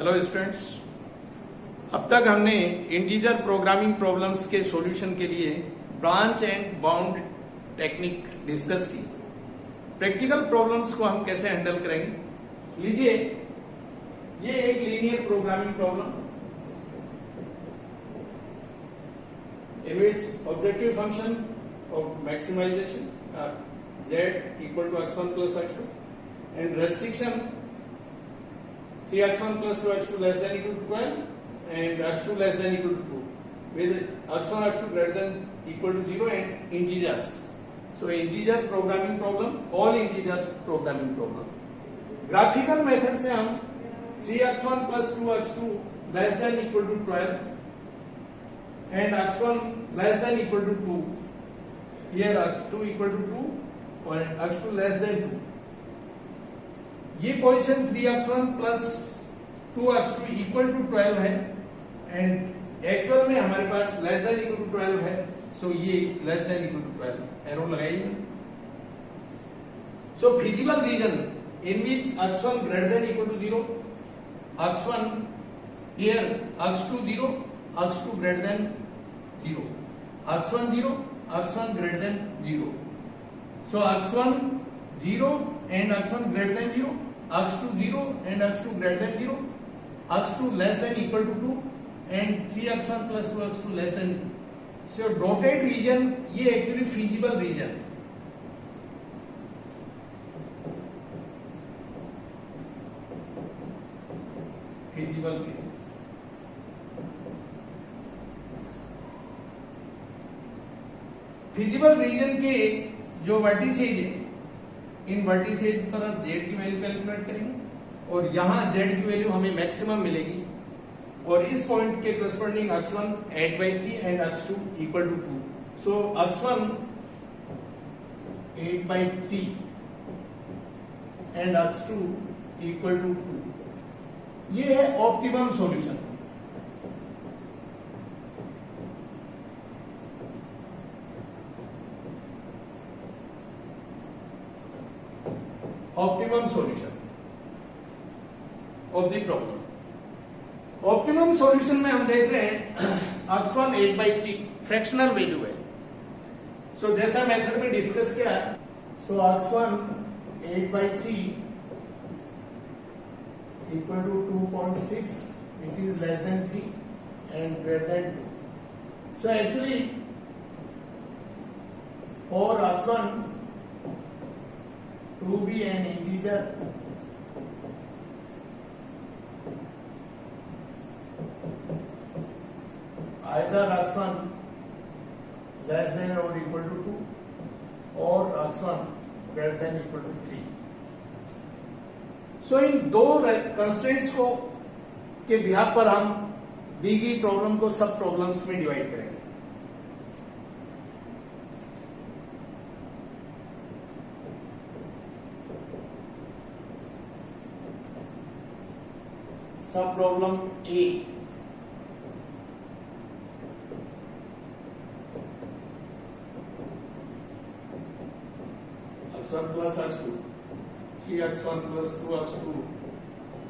Hello students, अब तक हमने इंटीजर प्रोग्रामिंग प्रॉब्लम्स के सॉल्यूशन के लिए branch and bound technique discuss की। प्रैक्टिकल प्रॉब्लम्स को हम कैसे हैंडल करेंगे, लीजिए ये एक linear programming problem in which objective function of maximization z equal to x1 plus x2 and restriction 3x1 plus 2x2 less than equal to 12 and x2 less than equal to 2 with x1 x2 greater than equal to 0 and integers. So integer programming problem, all integer programming problem. Graphical method से हम 3x1 plus 2x2 less than equal to 12 and x1 less than equal to 2, here x2 equal to 2 और x2 less than 2, ये position 3x1 plus 2x2 equal to 12 है and actual में हमारे पास less than equal to 12 है, सो ये less than equal to 12 arrow लगाइए। So feasible region in which x1 greater than equal to 0, x1 here x2 0, x2 greater than 0, x1 0, x1 greater than 0. So x1 0 and x1 greater than 0, x2 0 and x2 greater than 0, x2 less than equal to 2 and 3x1 plus 2x2 less than. So dotted region ये actually feasible region है। feasible region feasible region के जो vertices है, इन vertices पर आप Z की value calculate करेंगे और यहां जेड की वैल्यू हमें मैक्सिमम मिलेगी और इस पॉइंट के corresponding x1 8/3 and x2 equal to 2. So x1 8/3 and x2 equal to 2. ये है optimum solution. Optimum solution of the problem. Optimum solution में हम देख रहे हैं x1 8/3 फ्रैक्शनल वैल्यू है। सो जैसा मेथड में डिस्कस किया है, so x1 8/3 equal to 2.6 which is less than 3 and greater than 2. So actually for x1 to be an integer either x1 less than or equal to 2 or x1 greater than equal to 3. So इन दो constraints को के behalf पर हम दी गई problem को सब problems में divide करेंगे। सब problem A, x1 plus x2, 3x1 plus 2x2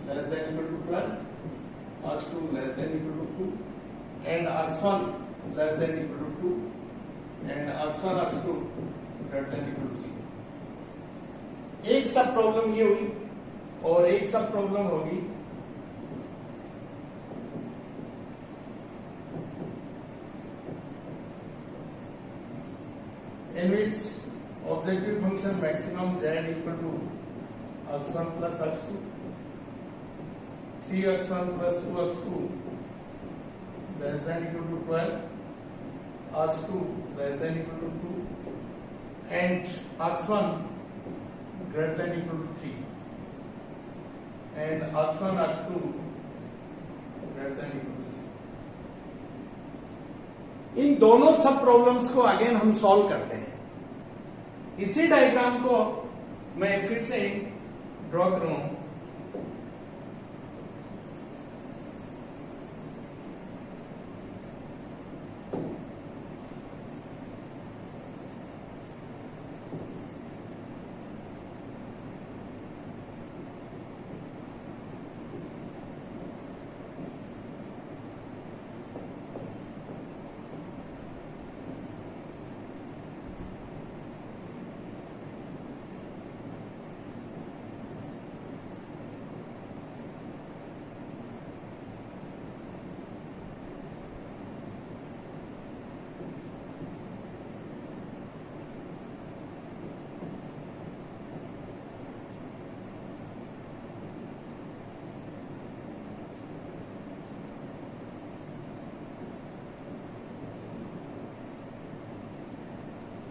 less than equal to 12, x2 less than equal to 2 and x1 less than equal to 2 and x1 x2 greater than equal to 0. एक सब problem ये हुई और एक सब problem होगी in which objective function maximum z equal to x1 plus x2, 3x1 plus 2x2 less than equal to 12, x2 less than equal to 2 and x1 greater than equal to 3 and x1 x2 greater than equal to 0. इन दोनों सब problems को again हम solve करते हैं। इसी diagram को मैं फिर से ड्रॉ करूं।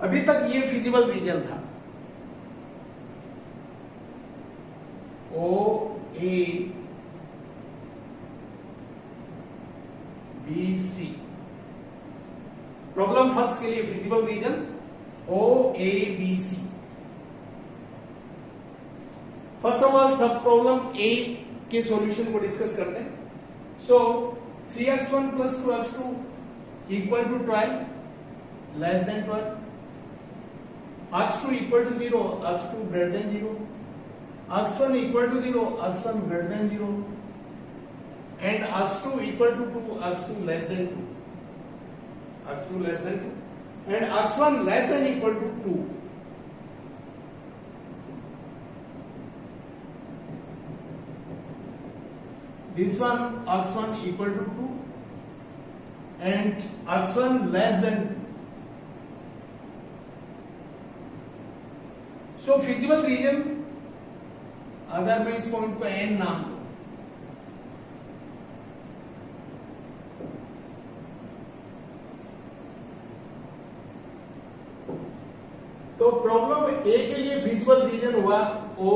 अभी तक ये फिजिबल रीजन था, O A B C. Problem first के लिए feasible region O A B C. First of all sub problem A के सॉल्यूशन को डिस्कस करते हैं। सो 3x1 plus 2x2 equal to 12, less than 12. x2 equal to 0, x2 greater than 0. x1 equal to 0, x1 greater than 0. And x2 equal to 2, x2 less than 2. x2 less than 2. And x1 less than equal to 2. This one x1 equal to 2 and x1 less than 2. So feasible region, अगर मैं इस point को n नाम दूं, तो problem A के लिए feasible reason हुआ ओ,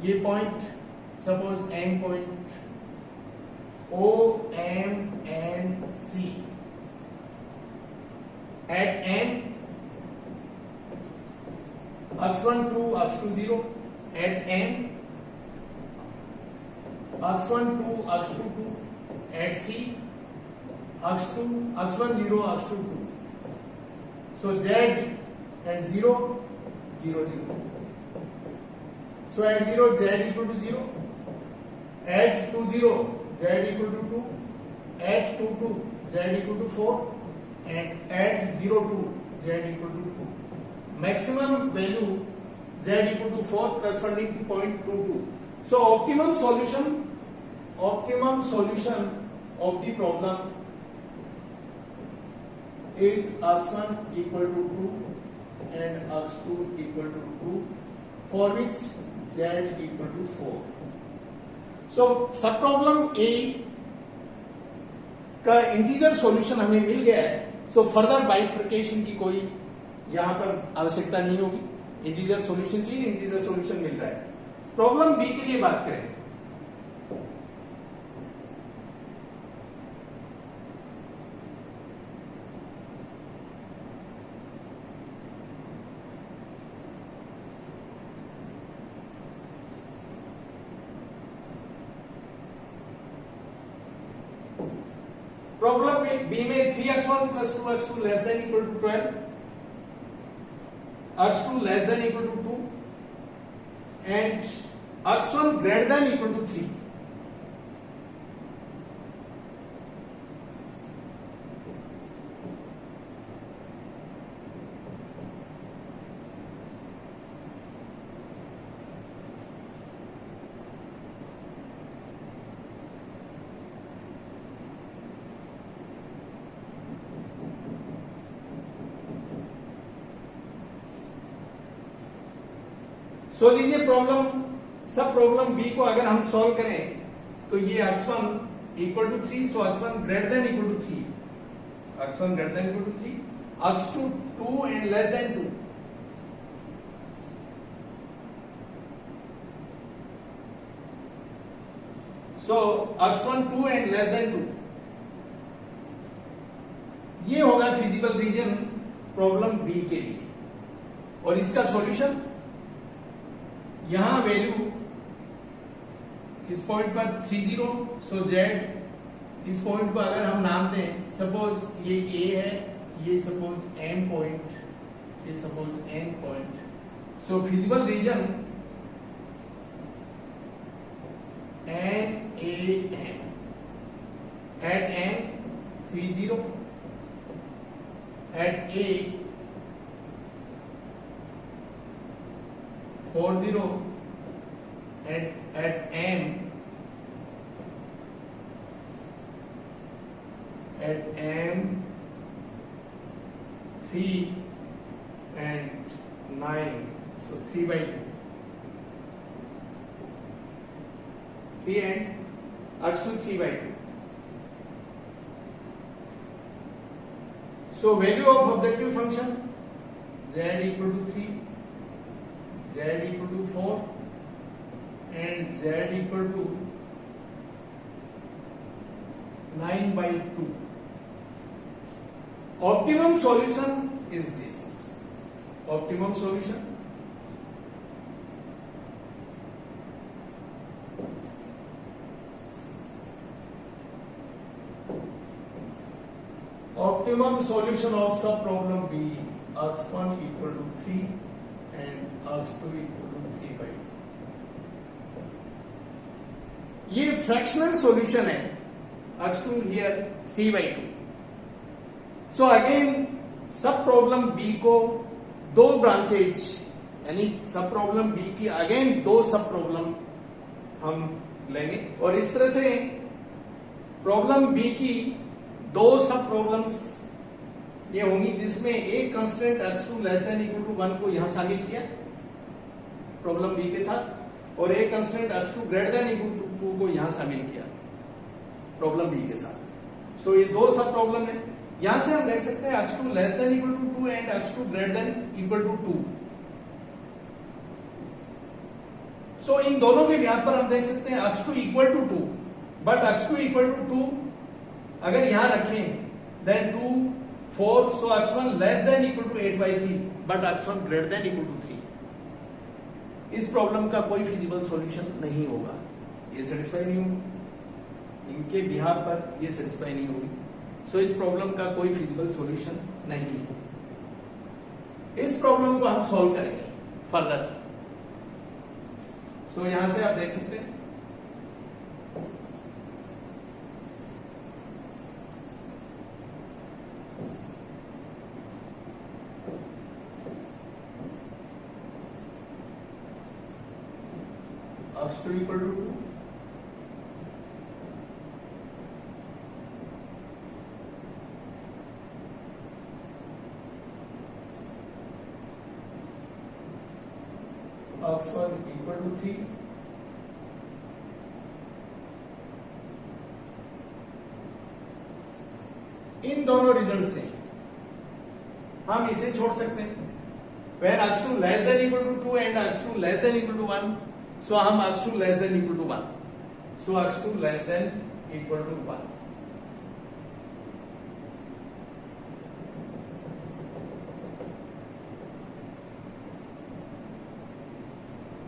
ये point suppose M point O M N C at M x1 2 x2 0 at M x1 2 x2 2 at C x2 x1 0 x2 2. So Z and 0 0 0. So at 0 Z equal to 0. At 2 0 Z equal to 2. At 2 2 Z equal to 4. And at 0 2 Z equal to 2. Maximum value Z equal to 4 corresponding to 0.22. So optimum solution of the problem is x1 equal to 2 and x2 equal to 2, for which Z equal to 4. So सब problem ए का integer solution हमें मिल गया है। So further bifurcation की कोई यहां पर आवश्यकता नहीं होगी। इंटीजर सॉल्यूशन चाहिए, इंटीजर सॉल्यूशन मिल रहा है। प्रॉब्लम बी के लिए बात करें, प्रॉब्लम बी में 3x1 plus 2x2 less than equal to 12, x2 less than equal to 2 and x1 greater than equal to 3. सो लीजिए प्रॉब्लम, सब प्रॉब्लम बी को अगर हम सॉल्व करें तो ये x1 equal to 3, so x1 greater than equal to 3, x1 greater than equal to 3, x2 2 and less than 2. So x1 2 and less than 2, ये होगा फिजिबल रीजन प्रॉब्लम बी के लिए। और इसका सॉल्यूशन, यहां वैल्यू इस पॉइंट पर 3 0, सो Z इस पॉइंट को अगर हम नाम दें, सपोज ये A है, ये सपोज M पॉइंट, ये suppose N point, so feasible reason N A M at N 3 0, at A 4 0, and at M 3 and 9, so 3 by 2, 3 and x2 3 by 2. So value of objective function z equal to 3, z equal to 4 and z equal to 9/2. Optimum solution is this. Optimum solution of sub problem B, x1 equal to 3 and x2 equal to 3/2. ये fractional solution है, x2 here 3/2. So again सब problem B को दो branches, यानी सब problem B की again दो सब प्रॉब्लम हम लेंगे और इस तरह से प्रॉब्लम बी की दो सब प्रॉब्लम्स ये होंगी जिसमें एक constant x2 less than equal to 1 को यहां शामिल किया प्रॉब्लम बी के साथ और एक constant x2 greater than equal to 2 को यहां शामिल किया प्रॉब्लम बी के साथ. सो ये दो सब प्रॉब्लम है. यहां से हम देख सकते हैं x2 less than equal to 2 and x2 greater than equal to 2. So इन दोनों के ब्याह पर हम देख सकते हैं x2 equal to 2 but x2 equal to 2 अगर यहां रखें then 2 4 so x1 less than equal to 8/3 but x1 greater than equal to 3. इस प्रॉब्लम का कोई फिजिबल सॉल्यूशन नहीं होगा, ये सेटिस्फाई नहीं होगी, इनके बिहार पर ये सेटिस्फाई नहीं होगी. सो इस प्रॉब्लम का कोई फिजिबल सॉल्यूशन नहीं है. इस प्रॉब्लम को हम सॉल्व करेंगे फर्दर. सो यहां से आप देख सकते हैं x2 equal to 2 x1 equal to 3 इन दोनों रिजल्ट से हम इसे छोड़ सकते हैं. when x2 less than equal to 2 and x2 less than equal to 1 so हम x2 less than equal to 1 so x2 less than equal to 1.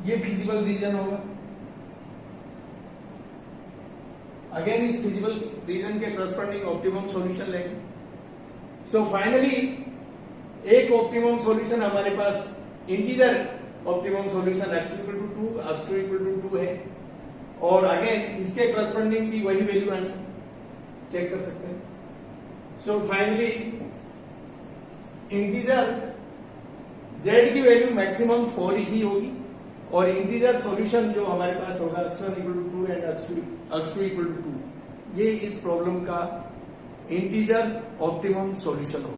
ये feasible region होगा. अगेन इस फिजिबल रीजन के करस्पॉन्डिंग ऑप्टिमम सॉल्यूशन लेंगे. So finally एक optimum solution हमारे पास integer optimum solution x equal to 2 x2 equal to 2 है और अगेन इसके करस्पॉन्डिंग भी वही वैल्यू आनी चेक कर सकते हैं. सो फाइनली इंटीजर z की वैल्यू मैक्सिमम 4 ही होगी और इंटीजर सॉल्यूशन जो हमारे पास होगा x1 equal to 2 and x2 equal to 2 ये इस प्रॉब्लम का इंटीजर ऑप्टिमम सॉल्यूशन होगा.